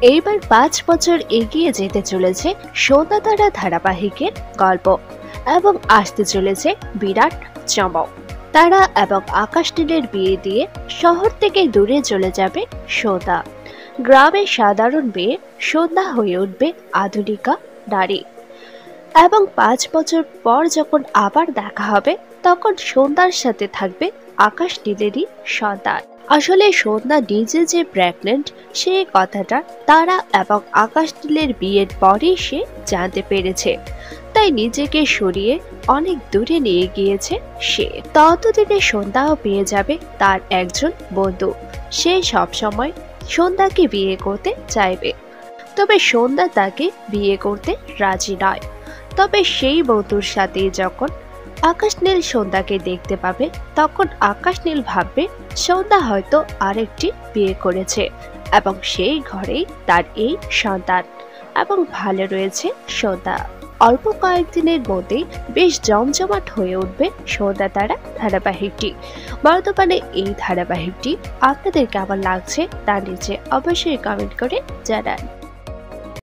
এইবার ৫ বছর এগিয়ে যেতে চলেছে সন্ধ্যা তারা ধারাবাহিকের গল্প এবং আসতে চলেছে বিরাট চমক। তারা এবং আকাশ নীলের বিয়ে দিয়ে শহর থেকে দূরে চলে যাবে সন্ধ্যা। গ্রামের সাধারণ মেয়ে সন্ধ্যা হয়ে উঠবে আধুনিকা নারী। এবং ৫ বছর পর যখন আবার দেখা হবে তখন সন্ধ্যার সাথে থাকবে আকাশ নীলেরই সন্তান। আসলে সন্ধ্যা নিজে যে প্রেগনেন্ট সেই কথাটা তারা এবং আকাশ নীলের বিয়ের পরেই সে জানতে পেরেছে, তাই নিজেকে সরিয়ে অনেক দূরে নিয়ে গিয়েছে সে। ততদিনে সন্ধ্যাও পেয়ে যাবে তার একজন বন্ধু। সে সবসময় সন্ধ্যাকে বিয়ে করতে চাইবে, তবে সন্ধ্যা তাকে বিয়ে করতে রাজি নয়। তবে সেই বন্ধুর সাথে যখন আকাশ নীল সন্ধ্যাকে দেখতে পাবে তখন আকাশ নীল ভাববে সন্ধ্যা হয়তো আরেকটি বিয়ে করেছে এবং সেই ঘরেই তার এই সন্তান এবং ভালো রয়েছে সন্ধ্যা। অল্প কয়েকদিনের মধ্যেই বেশ জমজমাট হয়ে উঠবে সন্ধ্যা তারা ধারাবাহিকটি। বর্তমানে এই ধারাবাহিকটি আপনাদের কেমন লাগছে তা নিচে অবশ্যই কমেন্ট করে জানান।